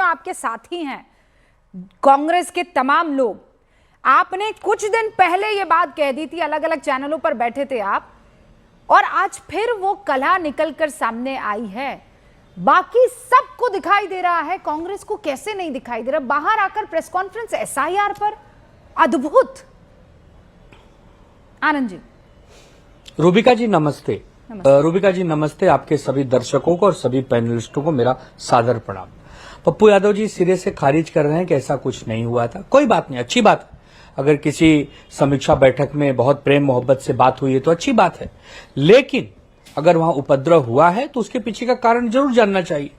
आपके साथी हैं कांग्रेस के तमाम लोग। आपने कुछ दिन पहले ये बात कह दी थी, अलग अलग चैनलों पर बैठे थे आप, और आज फिर वो कला निकलकर सामने आई है। बाकी सबको दिखाई दे रहा है, कांग्रेस को कैसे नहीं दिखाई दे रहा? बाहर आकर प्रेस कॉन्फ्रेंस एसआईआर पर, अद्भुत। आनंद जी। रूबिका जी नमस्ते। रूबिका जी नमस्ते, आपके सभी दर्शकों को और सभी पैनलिस्टों को मेरा सादर प्रणाम। पप्पू यादव जी सिरे से खारिज कर रहे हैं कि ऐसा कुछ नहीं हुआ था। कोई बात नहीं, अच्छी बात है। अगर किसी समीक्षा बैठक में बहुत प्रेम मोहब्बत से बात हुई है तो अच्छी बात है, लेकिन अगर वहां उपद्रव हुआ है तो उसके पीछे का कारण जरूर जानना चाहिए।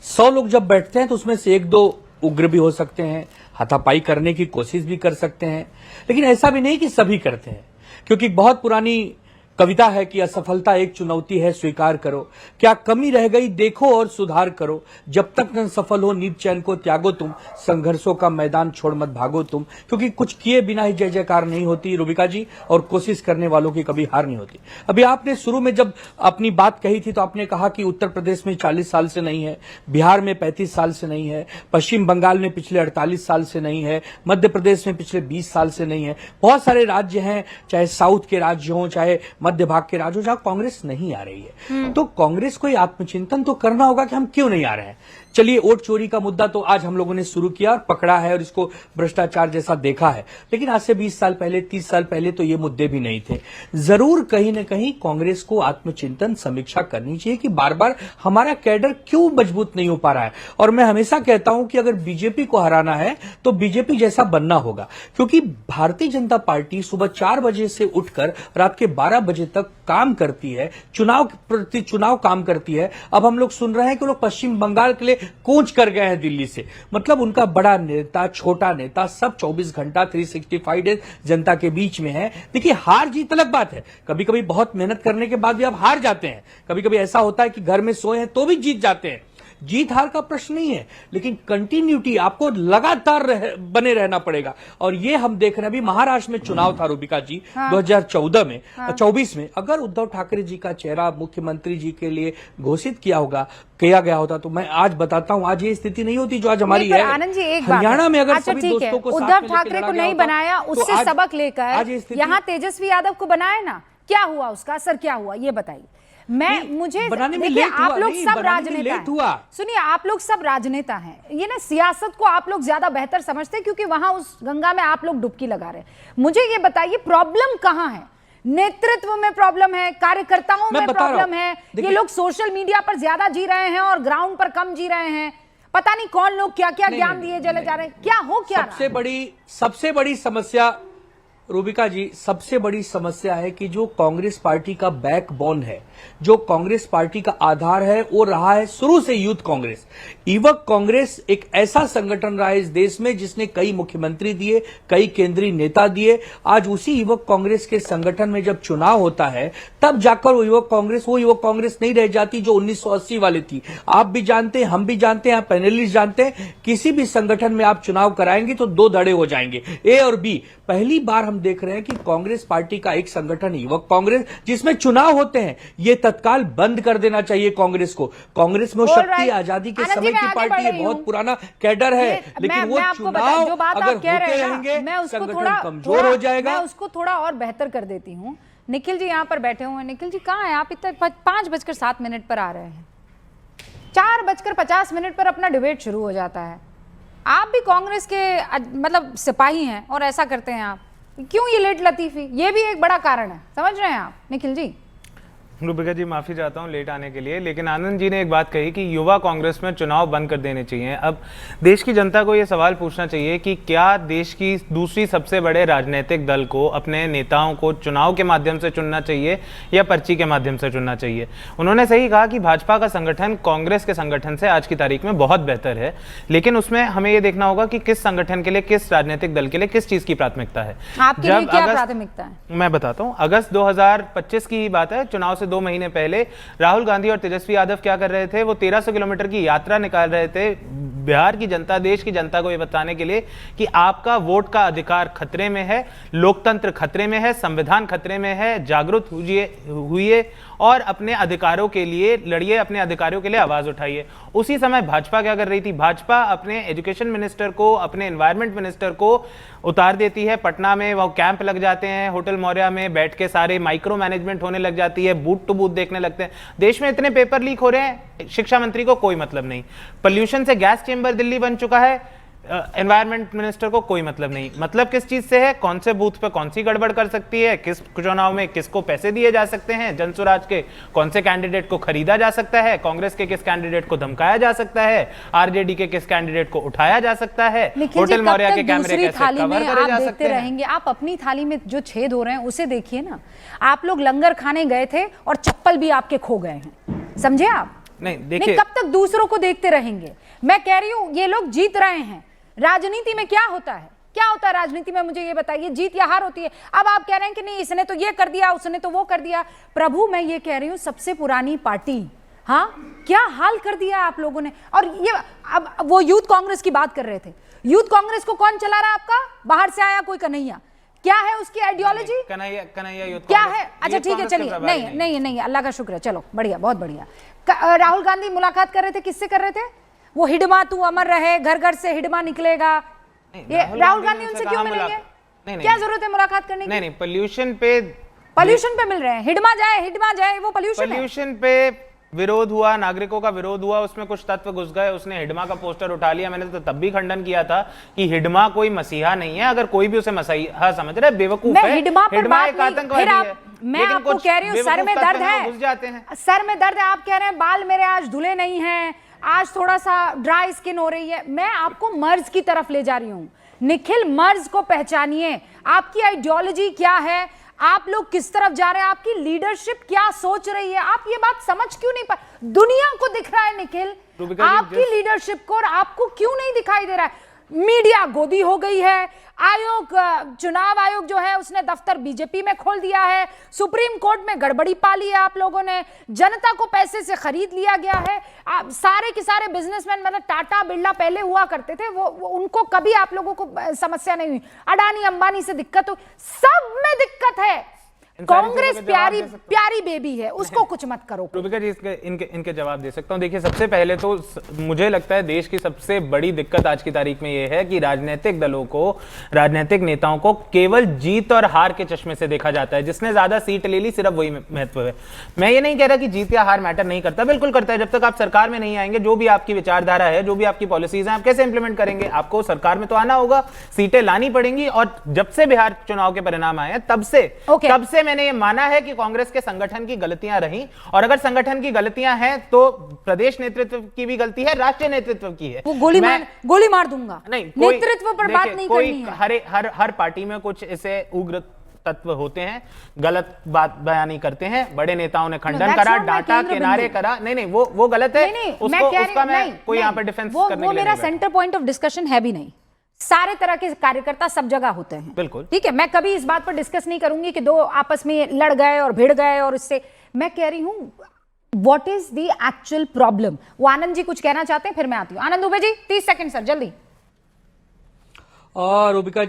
100 लोग जब बैठते हैं तो उसमें से 1-2 उग्र भी हो सकते हैं, हाथापाई करने की कोशिश भी कर सकते हैं, लेकिन ऐसा भी नहीं कि सभी करते हैं, क्योंकि बहुत पुरानी कविता है कि असफलता एक चुनौती है, स्वीकार करो। क्या कमी रह गई देखो और सुधार करो, जब तक न सफल हो नींद चैन को त्यागो तुम, संघर्षों का मैदान छोड़ मत भागो तुम, क्योंकि कुछ किए बिना ही जय जयकार नहीं होती रूबिका जी, और कोशिश करने वालों की कभी हार नहीं होती। अभी आपने शुरू में जब अपनी बात कही थी तो आपने कहा कि उत्तर प्रदेश में 40 साल से नहीं है, बिहार में 35 साल से नहीं है, पश्चिम बंगाल में पिछले 48 साल से नहीं है, मध्य प्रदेश में पिछले 20 साल से नहीं है। बहुत सारे राज्य हैं, चाहे साउथ के राज्य हों, चाहे मध्य भाग के राज्यों, जहां कांग्रेस नहीं आ रही है। तो कांग्रेस को आत्मचिंतन तो करना होगा कि हम क्यों नहीं आ रहे हैं। चलिए, वोट चोरी का मुद्दा तो आज हम लोगों ने शुरू किया और पकड़ा है और इसको भ्रष्टाचार जैसा देखा है, लेकिन आज से 20 साल पहले, 30 साल पहले तो ये मुद्दे भी नहीं थे। जरूर कहीं न कहीं कांग्रेस को आत्मचिंतन समीक्षा करनी चाहिए कि बार बार हमारा कैडर क्यों मजबूत नहीं हो पा रहा है। और मैं हमेशा कहता हूं कि अगर बीजेपी को हराना है तो बीजेपी जैसा बनना होगा, क्योंकि भारतीय जनता पार्टी सुबह 4 बजे से उठकर रात के 12 बजे तक काम करती है, चुनाव प्रति चुनाव काम करती है। अब हम लोग सुन रहे हैं कि लोग पश्चिम बंगाल के लिए कूच कर गए हैं दिल्ली से। मतलब उनका बड़ा नेता, छोटा नेता, सब 24 घंटा 365 डेज जनता के बीच में है। देखिए, हार जीत अलग बात है, कभी कभी बहुत मेहनत करने के बाद भी आप हार जाते हैं, कभी कभी ऐसा होता है कि घर में सोए हैं तो भी जीत जाते हैं। जीत हार का प्रश्न नहीं है, लेकिन कंटिन्यूटी, आपको लगातार बने रहना पड़ेगा। और ये हम देख रहे हैं, अभी महाराष्ट्र में चुनाव था रूबिका जी, 2014 में, 24 में, अगर उद्धव ठाकरे जी का चेहरा मुख्यमंत्री जी के लिए घोषित किया गया होता तो मैं आज बताता हूं, आज ये स्थिति नहीं होती जो आज हमारी है। आनंद जी, एक हरियाणा में अगर अच्छा, सभी दोस्तों को उद्धव ठाकरे को नहीं बनाया, उससे सबक लेकर यहाँ तेजस्वी यादव को बनाया ना, क्या हुआ, उसका असर क्या हुआ, ये बताइए। मुझे देखिए, आप लोग सब राजनेता हैं, सुनिए, आप लोग सब राजनेता हैं, ये ना सियासत को आप लोग ज्यादा बेहतर समझते हैं, क्योंकि वहां उस गंगा में आप लोग डुबकी लगा रहे हैं। मुझे ये बताइए, प्रॉब्लम कहां है? नेतृत्व में प्रॉब्लम है, कार्यकर्ताओं में प्रॉब्लम है? ये लोग सोशल मीडिया पर ज्यादा जी रहे हैं और ग्राउंड पर कम जी रहे हैं। पता नहीं कौन लोग क्या क्या ज्ञान दिए चले जा रहे हैं, क्या हो क्या? सबसे बड़ी समस्या रूबिका जी, सबसे बड़ी समस्या है कि जो कांग्रेस पार्टी का बैकबोन है, जो कांग्रेस पार्टी का आधार है, वो रहा है शुरू से यूथ कांग्रेस। युवक कांग्रेस एक ऐसा संगठन रहा है इस देश में जिसने कई मुख्यमंत्री दिए, कई केंद्रीय नेता दिए। आज उसी युवक कांग्रेस के संगठन में जब चुनाव होता है, तब जाकर वो युवक कांग्रेस नहीं रह जाती जो 1980 वाली थी। आप भी जानते हैं, हम भी जानते हैं, पैनलिस्ट जानते हैं, किसी भी संगठन में आप चुनाव कराएंगे तो 2 धड़े हो जाएंगे, ए और बी। पहली बार हम देख रहे हैं कि कांग्रेस पार्टी का एक संगठन युवक कांग्रेस, जिसमें चुनाव होते हैं, ये तत्काल बंद कर देना चाहिए कांग्रेस को। कांग्रेस में शक्ति आजादी के समय की पार्टी है, बहुत पुराना कैडर है, लेकिन वो चुनाव अगर होते रहेंगे संगठन कमजोर हो जाएगा। मैं उसको थोड़ा और बेहतर कर देती हूँ। निखिल जी यहाँ पर बैठे हुए हैं। निखिल जी कहाँ हैं आप? इतने 5:07 पर आ रहे हैं, 4:50 पर अपना डिबेट शुरू हो जाता है। आप भी कांग्रेस के मतलब सिपाही हैं और ऐसा करते हैं आप, क्यों ये लेट लतीफी? ये भी एक बड़ा कारण है, समझ रहे हैं आप निखिल जी? रूबिका जी, माफ़ी चाहता हूं लेट आने के लिए, लेकिन आनंद जी ने एक बात कही कि युवा कांग्रेस में चुनाव बंद कर देने चाहिए। अब देश की जनता को यह सवाल पूछना चाहिए कि क्या देश की दूसरी सबसे बड़े राजनीतिक दल को अपने नेताओं को चुनाव के माध्यम से चुनना चाहिए या पर्ची के माध्यम से चुनना चाहिए? उन्होंने सही कहा कि भाजपा का संगठन कांग्रेस के संगठन से आज की तारीख में बहुत बेहतर है, लेकिन उसमें हमें यह देखना होगा कि किस संगठन के लिए, किस राजनीतिक दल के लिए किस चीज़ की प्राथमिकता है। आपके लिए क्या प्राथमिकता है? मैं बताता हूँ। अगस्त 2025 की बात है, चुनाव से 2 महीने पहले राहुल गांधी और तेजस्वी यादव क्या कर रहे थे? वो 1300 किलोमीटर की यात्रा निकाल रहे थे बिहार की जनता, देश की जनता को ये बताने के लिए कि आपका वोट का अधिकार खतरे में है, लोकतंत्र खतरे में है, संविधान खतरे में है, जागरूक हुई और अपने अधिकारों के लिए लड़िए, अपने अधिकारों के लिए आवाज उठाइए। उसी समय भाजपा क्या कर रही थी? भाजपा अपने एजुकेशन मिनिस्टर को, अपने एनवायरमेंट मिनिस्टर को उतार देती है पटना में, वो कैंप लग जाते हैं होटल मौर्या में, बैठ के सारे माइक्रो मैनेजमेंट होने लग जाती है, बूथ टू बूथ देखने लगते हैं। देश में इतने पेपर लीक हो रहे हैं, शिक्षा मंत्री को कोई मतलब नहीं। पोल्यूशन से गैस चेंबर दिल्ली बन चुका है, एनवायरमेंट मिनिस्टर को कोई मतलब नहीं। मतलब किस चीज से है? कौन से बूथ पे कौन सी गड़बड़ कर सकती है, किस चुनाव में किसको पैसे दिए जा सकते हैं, जनसुराज के कौन से कैंडिडेट को खरीदा जा सकता है, कांग्रेस के किस कैंडिडेट को धमकाया जा सकता है, आरजेडी के किस कैंडिडेट को उठाया जा सकता है, होटल मौर्या के कैमरे कैसे कवर करे जा सकते हैं। आप अपनी थाली में जो छेद हो रहे हैं उसे देखिए ना। आप लोग लंगर खाने गए थे और चप्पल भी आपके खो गए हैं, समझे आप? नहीं देखिए, कब तक दूसरों को देखते रहेंगे? मैं कह रही हूं ये लोग जीत रहे हैं। राजनीति में क्या होता है, क्या होता है राजनीति में, मुझे ये बताइए। जीत या हार होती है। अब आप कह रहे हैं कि नहीं इसने तो ये कर दिया, उसने तो वो कर दिया। प्रभु मैं ये कह रही हूं सबसे पुरानी पार्टी, हाँ क्या हाल कर दिया आप लोगों ने। और ये अब वो यूथ कांग्रेस की बात कर रहे थे। यूथ कांग्रेस को कौन चला रहा है आपका? बाहर से आया कोई कन्हैया। क्या है उसकी आइडियोलॉजी? कन्हैया यूथ क्या है? अच्छा ठीक है, चलिए। नहीं नहीं नहीं, अल्लाह का शुक्र है, चलो बढ़िया, बहुत बढ़िया। राहुल गांधी मुलाकात कर रहे थे, किससे कर रहे थे? वो हिडमा तू अमर रहे, घर घर से हिडमा निकलेगा। ये राहुल गांधी उनसे क्यों मिलेंगे? क्या जरूरत है मुलाकात करने की? नहीं, पोल्यूशन पे मिल रहे हैं। हिडमा जाए वो पोल्यूशन पे विरोध हुआ, नागरिकों का विरोध हुआ, उसमें कुछ तत्व घुस गए, उसने हिडमा का पोस्टर उठा लिया। मैंने तो तब भी खंडन किया था कि हिडमा कोई मसीहा नहीं है। अगर कोई भी उसे मसीहा समझ रहा है, बेवकूफ है। हिडमा एक आतंकवादी है। मैं आपको कह रही हूँ सर में दर्द है, घुस जाते हैं। सर में दर्द है। आप कह रहे हैं बाल मेरे आज धुले नहीं हैं, आज थोड़ा सा ड्राई स्किन हो रही है। मैं आपको मर्ज की तरफ ले जा रही हूं। निखिल, मर्ज को पहचानिए। आपकी आइडियोलॉजी क्या है? आप लोग किस तरफ जा रहे हैं? आपकी लीडरशिप क्या सोच रही है? आप ये बात समझ क्यों नहीं पा? दुनिया को दिख रहा है निखिल आपकी लीडरशिप को, और आपको क्यों नहीं दिखाई दे रहा है? मीडिया गोदी हो गई है। आयोग, चुनाव आयोग जो है उसने दफ्तर बीजेपी में खोल दिया है। सुप्रीम कोर्ट में गड़बड़ी पाली है आप लोगों ने। जनता को पैसे से खरीद लिया गया है। आप सारे के सारे बिजनेसमैन, मतलब टाटा बिरला पहले हुआ करते थे, वो उनको कभी आप लोगों को समस्या नहीं हुई। अडानी अंबानी से दिक्कत हो, सब में दिक्कत है। कांग्रेस प्यारी बेबी है, उसको कुछ मत करो। रूबिका जी इनके जवाब दे सकता हूं। देखिए, सबसे पहले तो मुझे लगता है देश की सबसे बड़ी दिक्कत आज की तारीख में यह है कि राजनीतिक दलों को, राजनीतिक नेताओं को केवल जीत और हार के चश्मे से देखा जाता है। जिसने ज्यादा सीट ले ली सिर्फ वही महत्व है। मैं ये नहीं कह रहा कि जीत या हार मैटर नहीं करता, बिल्कुल करता है। जब तक आप सरकार में नहीं आएंगे, जो भी आपकी विचारधारा है, जो भी आपकी पॉलिसीज हैं, आप कैसे इंप्लीमेंट करेंगे? आपको सरकार में तो आना होगा, सीटें लानी पड़ेंगी। और जब से बिहार चुनाव के परिणाम आए तब से मैंने ये माना है कि कांग्रेस के संगठन की गलतियां रही, और अगर संगठन की गलतियां हैं तो प्रदेश नेतृत्व की भी गलती है, राष्ट्रीय नेतृत्व की है। वो गोली मार दूंगा। नहीं, नेतृत्व पर बात नहीं करनी है। हर पार्टी में कुछ ऐसे उग्र तत्व होते हैं, गलत बात बयानी करते हैं। बड़े नेताओं ने खंडन करा, डांटा, किनारे करा। नहीं, वो गलत है। उसका मैं कोई यहाँ पर डिफेंस करने के लिए, वो मेरा सेंटर पॉइंट ऑफ डिस्कशन है भी नहीं। सारे तरह के कार्यकर्ता सब जगह होते हैं, बिल्कुल ठीक है। मैं कभी इस बात पर डिस्कस नहीं करूंगी कि दो आपस में लड़ गए और भिड़ गए, और इससे मैं कह रही हूं what is the actual problem. वो आनंद जी कुछ कहना चाहते हैं, फिर मैं आती हूं। आनंद दुबे जी 30 सेकंड सर, जल्दी। और रूबिका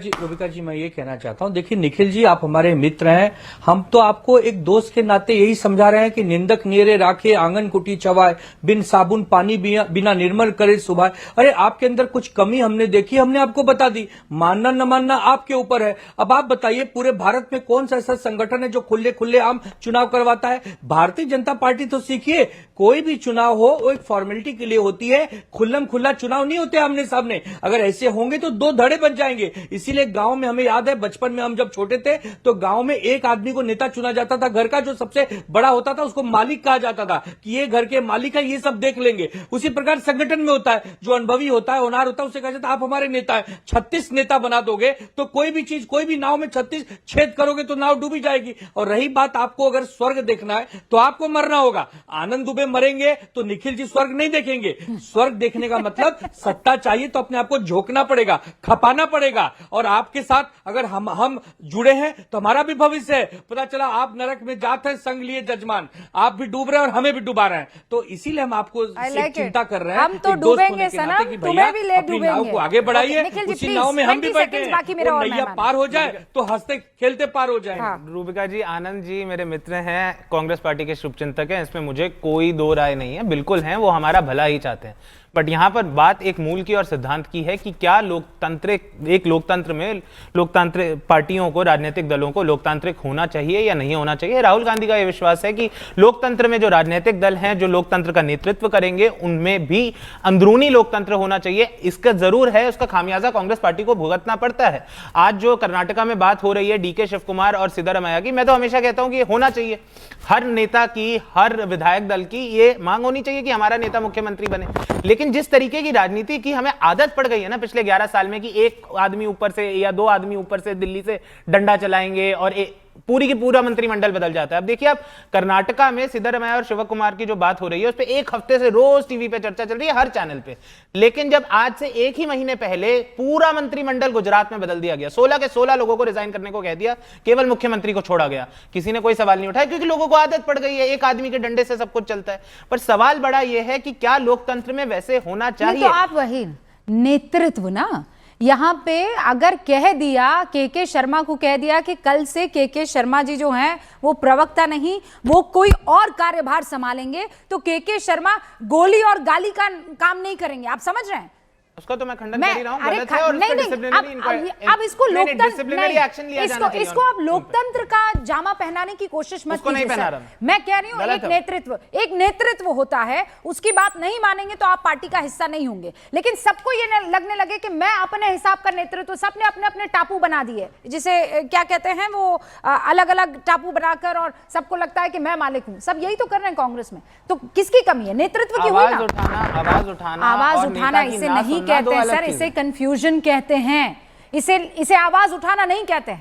जी मैं ये कहना चाहता हूं, देखिए निखिल जी, आप हमारे मित्र हैं। हम तो आपको एक दोस्त के नाते यही समझा रहे हैं कि निंदक नियरे राखे आंगन कुटी चवाए, बिन साबुन पानी बिना निर्मल करे सुभाए। अरे आपके अंदर कुछ कमी हमने देखी, हमने आपको बता दी। मानना न मानना आपके ऊपर है। अब आप बताइए, पूरे भारत में कौन सा ऐसा संगठन है जो खुले आम चुनाव करवाता है? भारतीय जनता पार्टी तो सीखिए, कोई भी चुनाव हो वो एक फॉर्मेलिटी के लिए होती है, खुल्लम खुल्ला चुनाव नहीं होते आमने सामने। अगर ऐसे होंगे तो दो धड़े बन जाएंगे। इसीलिए गांव में, हमें याद है बचपन में हम जब छोटे थे तो गांव में एक आदमी को नेता चुना जाता था, घर का जो सबसे बड़ा होता था उसको मालिक कहा जाता था कि ये घर के मालिक है, ये सब देख लेंगे। उसी प्रकार संगठन में होता है, जो अनुभवी होता है, होनहार होता है, उसे कहा जाता है आप हमारे नेता है। 36 नेता बना दोगे तो कोई भी चीज, कोई भी नाव में 36 छेद करोगे तो नाव डूबी जाएगी। और रही बात आपको अगर स्वर्ग देखना है तो आपको मरना होगा। आनंद दुबे मरेंगे तो निखिल जी स्वर्ग नहीं देखेंगे। स्वर्ग देखने का मतलब सत्ता चाहिए तो अपने आप को झोंकना पड़ेगा, खपाना पड़ेगा। और आपके साथ अगर हम जुड़े हैं तो हमारा भी भविष्य है। पता चला आप नरक में जाते हैं संग लिए जजमान, आप भी डूब रहे हैं और हमें भी डुबा रहे हैं। तो इसीलिए हम आपको चिंता कर रहे हैं। हम तो डूबेंगे सनम, तुम्हें भी ले डूबेंगे। नाव को आगे बढ़ाइए, उसी नाव में हम भी बैठे हैं। नैया पार हो जाए तो हंसते खेलते पार हो जाए। रूबिका जी, आनंद जी मेरे मित्र हैं, कांग्रेस पार्टी के शुभचिंतक हैं, इसमें मुझे कोई दो राय नहीं है। बिल्कुल हैं, वो हमारा भला ही चाहते हैं। बट यहाँ पर बात एक मूल की और सिद्धांत की है कि क्या लोकतंत्र में लोकतांत्रिक पार्टियों को, राजनीतिक दलों को लोकतांत्रिक होना चाहिए या नहीं होना चाहिए। राहुल गांधी का यह विश्वास है कि लोकतंत्र में जो राजनीतिक दल हैं, जो लोकतंत्र का नेतृत्व करेंगे, उनमें भी अंदरूनी लोकतंत्र होना चाहिए। इसका जरूर है, उसका खामियाजा कांग्रेस पार्टी को भुगतना पड़ता है। आज जो कर्नाटका में बात हो रही है डीके शिव कुमार और सिद्धरामैया की, मैं तो हमेशा कहता हूं कि होना चाहिए। हर नेता की, हर विधायक दल की ये मांग होनी चाहिए कि हमारा नेता मुख्यमंत्री बने। लेकिन जिस तरीके की राजनीति की हमें आदत पड़ गई है ना पिछले 11 साल में, कि एक आदमी ऊपर से या दो आदमी ऊपर से दिल्ली से डंडा चलाएंगे और पूरी की पूरा मंत्रिमंडल बदल जाता है। अब देखिए, आप कर्नाटका में सिद्धरामैया और शिव कुमार की जो बात हो रही है, उस पर एक हफ्ते से रोज टीवी पे चर्चा चल रही है, हर चैनल पे। लेकिन जब आज से एक ही महीने पहले पूरा मंत्रिमंडल गुजरात में बदल दिया गया, 16 के 16 लोगों को रिजाइन करने को कह दिया, केवल मुख्यमंत्री को छोड़ा गया, किसी ने कोई सवाल नहीं उठाया, क्योंकि लोगों को आदत पड़ गई है, एक आदमी के डंडे से सब कुछ चलता है। पर सवाल बड़ा यह है कि क्या लोकतंत्र में वैसे होना चाहिए? तो आप वही नेतृत्व ना, यहां पे अगर कह दिया, के शर्मा को कह दिया कि कल से के शर्मा जी जो हैं वो प्रवक्ता नहीं, वो कोई और कार्यभार संभालेंगे, तो के शर्मा गोली और गाली का काम नहीं करेंगे। आप समझ रहे हैं? उसका तो मैं खंडन कर ही रहा हूं, गलत है और अब इसको लोकतंत्र, इसको आप लोकतंत्र का जामा पहनाने की कोशिश मत कीजिए। मैं कह रही हूं एक नेतृत्व होता है, उसकी बात नहीं मानेंगे तो आप पार्टी का हिस्सा नहीं होंगे। लेकिन सबको ये लगने लगे कि मैं अपने हिसाब का नेतृत्व, सबने अपने अपने टापू बना दिए, जिसे क्या कहते हैं वो, अलग अलग टापू बनाकर, और सबको लगता है कि मैं मालिक हूं। सब यही तो कर रहे हैं कांग्रेस में। तो किसकी कमी है? नेतृत्व की हुई ना। आवाज उठाना इसे नहीं कहते हैं सर, इसे कंफ्यूजन कहते हैं, इसे आवाज उठाना नहीं कहते हैं।